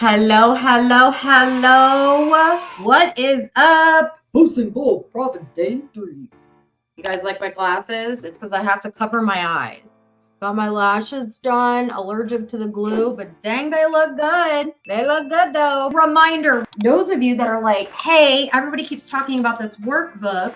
Hello, hello, hello. What is up? Boosting Bull Province Day 3. You guys like my glasses? It's because I have to cover my eyes. Got my lashes done, allergic to the glue, but dang, they look good. They look good though. Reminder, those of you that are like, hey, everybody keeps talking about this workbook.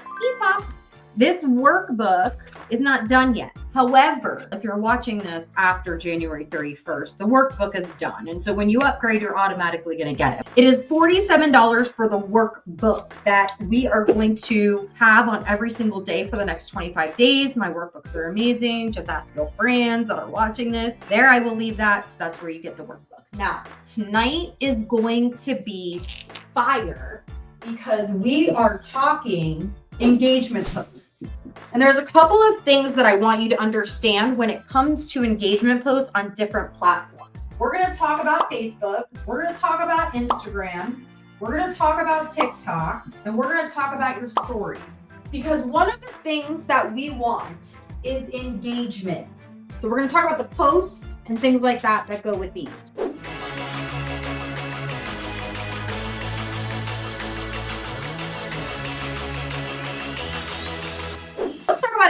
This workbook is not done yet. However, if you're watching this after January 31st, the workbook is done. And so when you upgrade, you're automatically going to get it. It is $47 for the workbook that we are going to have on every single day for the next 25 days. My workbooks are amazing. Just ask your friends that are watching this. There, I will leave that. So that's where you get the workbook. Now, tonight is going to be fire because we are talking engagement posts. And there's a couple of things that I want you to understand when it comes to engagement posts on different platforms. We're going to talk about Facebook, we're going to talk about Instagram, we're going to talk about TikTok, and we're going to talk about your stories. Because one of the things that we want is engagement. So we're going to talk about the posts and things like that that go with these.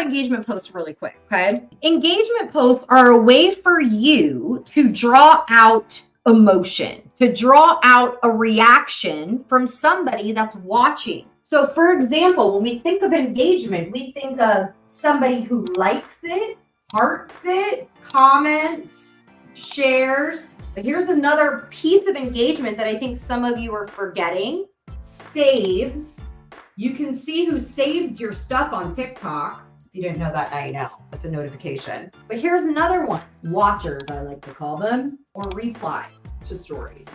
Engagement posts really quick, okay? Engagement posts are a way for you to draw out emotion, to draw out a reaction from somebody that's watching. So for example, when we think of engagement, we think of somebody who likes it, hearts it, comments, shares. But here's another piece of engagement that I think some of you are forgetting. Saves. You can see who saves your stuff on TikTok. If you didn't know that, now you know. That's a notification. But here's another one. Watchers, I like to call them, or replies to stories.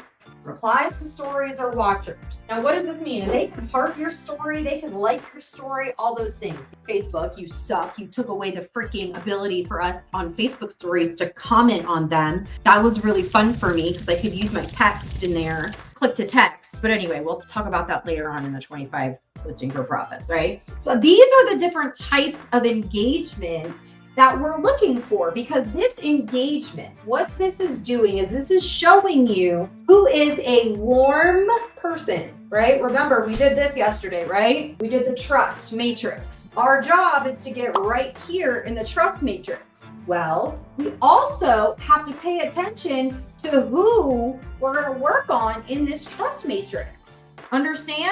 Replies to stories or watchers. Now, what does this mean? And they can heart your story, they can like your story, all those things. Facebook, you suck. You took away the freaking ability for us on Facebook stories to comment on them. That was really fun for me because I could use my text in there, click to text. But anyway, we'll talk about that later on in the 25 Posting for Profits, right? So these are the different types of engagement that we're looking for, because this engagement, what this is doing is this is showing you who is a warm person, right? Remember, we did this yesterday, right? We did the trust matrix. Our job is to get right here in the trust matrix. Well, we also have to pay attention to who we're going to work on in this trust matrix. Understand?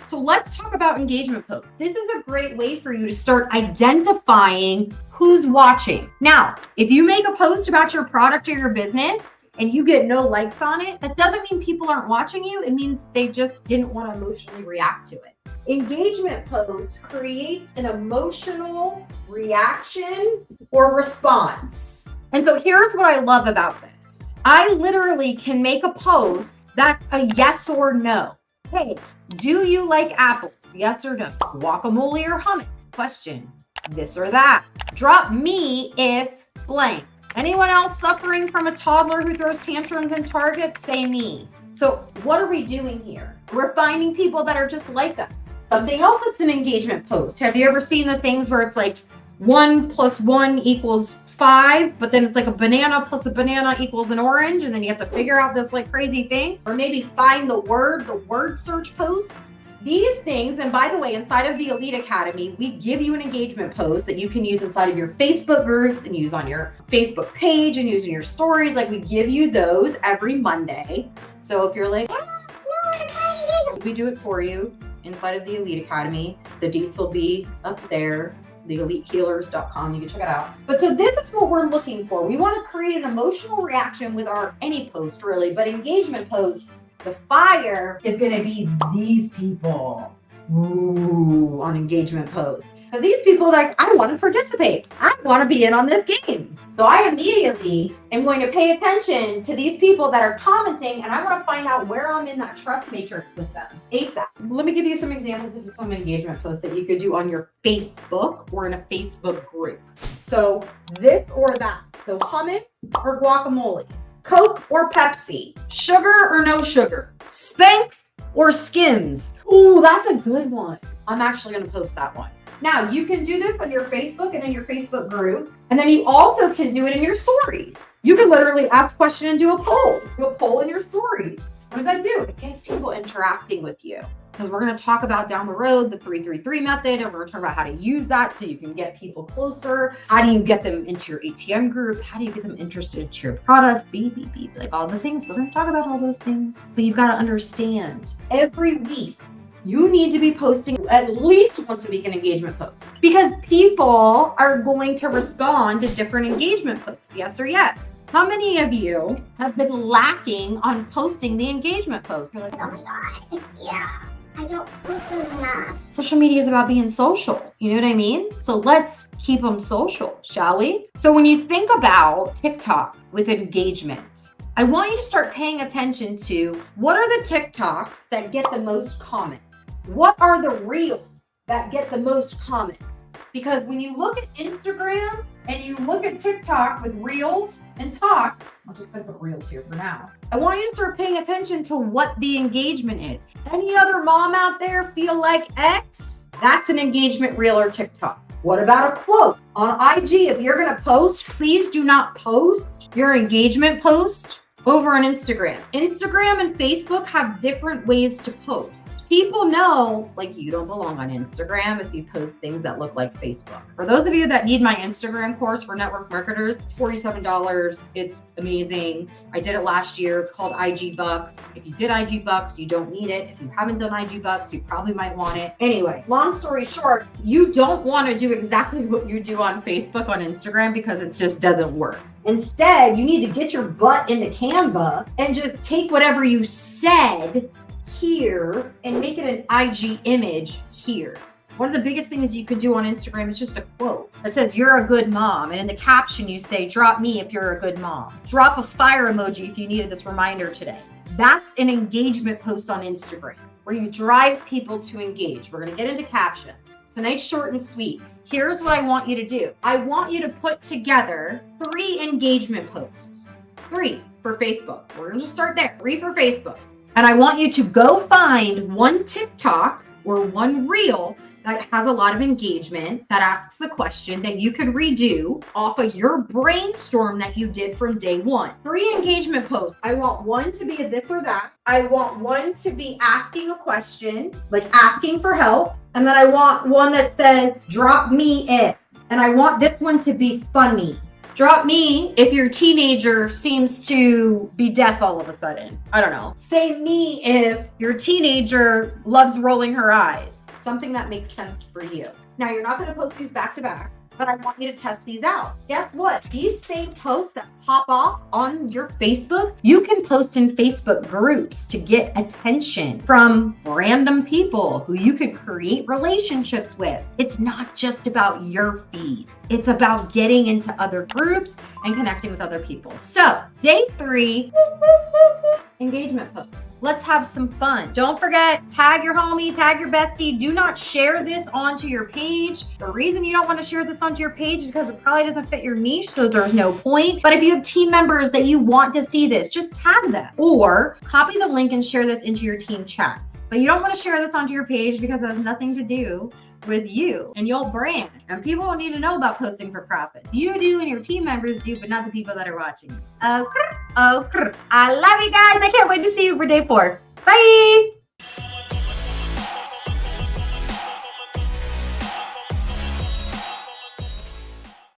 So let's talk about engagement posts. This is a great way for you to start identifying who's watching. Now, if you make a post about your product or your business and you get no likes on it, that doesn't mean people aren't watching you. It means they just didn't want to emotionally react to it. Engagement post creates an emotional reaction or response. And so here's what I love about this. I literally can make a post that's a yes or no. Hey, do you like apples? Yes or no? Guacamole or hummus? Question. This or that. Drop me if blank. Anyone else suffering from a toddler who throws tantrums in Target? Say me. So what are we doing here? We're finding people that are just like us. Something else that's an engagement post. Have you ever seen the things where it's like 1 + 1 = 5, but then it's like a banana plus a banana equals an orange, and then you have to figure out this like crazy thing, or maybe find the word search posts. These things, and by the way, inside of the Elite Academy, we give you an engagement post that you can use inside of your Facebook groups and use on your Facebook page and use in your stories. Like, we give you those every Monday. So if you're like, we do it for you inside of the Elite Academy. The deets will be up there. TheEliteHealers.com. You can check it out. But so this is what we're looking for. We want to create an emotional reaction with any post, really, but engagement posts, the fire is going to be these people. Ooh, on engagement posts. So these people, like, I want to participate. I want to be in on this game. So I immediately am going to pay attention to these people that are commenting, and I want to find out where I'm in that trust matrix with them ASAP. Let me give you some examples of some engagement posts that you could do on your Facebook or in a Facebook group. So this or that. So hummus or guacamole, Coke or Pepsi, sugar or no sugar, Spanx or Skims. Ooh, that's a good one. I'm actually going to post that one. Now, you can do this on your Facebook and in your Facebook group, and then you also can do it in your stories. You can literally ask a question and do a poll in your stories. What does that do? It gets people interacting with you. Because we're going to talk about down the road the 333 method, and we're going to talk about how to use that so you can get people closer. How do you get them into your ATM groups? How do you get them interested into your products? Beep, beep, beep. Like all the things. We're going to talk about all those things. But you've got to understand every week, you need to be posting at least once a week an engagement post, because people are going to respond to different engagement posts. Yes or yes? How many of you have been lacking on posting the engagement post? You're like, oh my God, yeah. I don't post as enough. Social media is about being social. You know what I mean? So let's keep them social, shall we? So when you think about TikTok with engagement, I want you to start paying attention to what are the TikToks that get the most comments? What are the reels that get the most comments? Because when you look at Instagram and you look at TikTok with reels and talks, I'm just gonna put reels here for now. I want you to start paying attention to what the engagement is. Any other mom out there feel like X? That's an engagement reel or TikTok. What about a quote? On IG, if you're gonna post, please do not post your engagement post over on Instagram. Instagram and Facebook have different ways to post. People know, like, you don't belong on Instagram if you post things that look like Facebook. For those of you that need my Instagram course for network marketers, it's $47. It's amazing. I did it last year. It's called IG Bucks. If you did IG Bucks, you don't need it. If you haven't done IG Bucks, you probably might want it. Anyway, long story short, you don't want to do exactly what you do on Facebook on Instagram because it just doesn't work. Instead, you need to get your butt into Canva and just take whatever you said here and make it an IG image here. One of the biggest things you could do on Instagram is just a quote that says, "You're a good mom." And in the caption, you say, "Drop me if you're a good mom." Drop a fire emoji if you needed this reminder today. That's an engagement post on Instagram where you drive people to engage. We're going to get into captions. Tonight's short and sweet. Here's what I want you to do. I want you to put together 3 engagement posts. 3 for Facebook. We're going to just start there. 3 for Facebook. And I want you to go find one TikTok or one reel that has a lot of engagement, that asks a question that you could redo off of your brainstorm that you did from day one. 3 engagement posts. I want one to be a this or that. I want one to be asking a question, like asking for help. And then I want one that says, "Drop me if." And I want this one to be funny. Drop me if your teenager seems to be deaf all of a sudden. I don't know. Say me if your teenager loves rolling her eyes. Something that makes sense for you. Now, you're not going to post these back to back, but I want you to test these out. Guess what? These same posts that pop off on your Facebook, you can post in Facebook groups to get attention from random people who you can create relationships with. It's not just about your feed. It's about getting into other groups and connecting with other people. So, day 3, engagement post. Let's have some fun. Don't forget, tag your homie, tag your bestie. Do not share this onto your page. The reason you don't want to share this onto your page is because it probably doesn't fit your niche, so there's no point. But if you have team members that you want to see this, just tag them or copy the link and share this into your team chats. But you don't want to share this onto your page because it has nothing to do with you and your brand. And people don't need to know about posting for profits. You do and your team members do, but not the people that are watching. I love you guys. I can't wait to see you for day 4. Bye.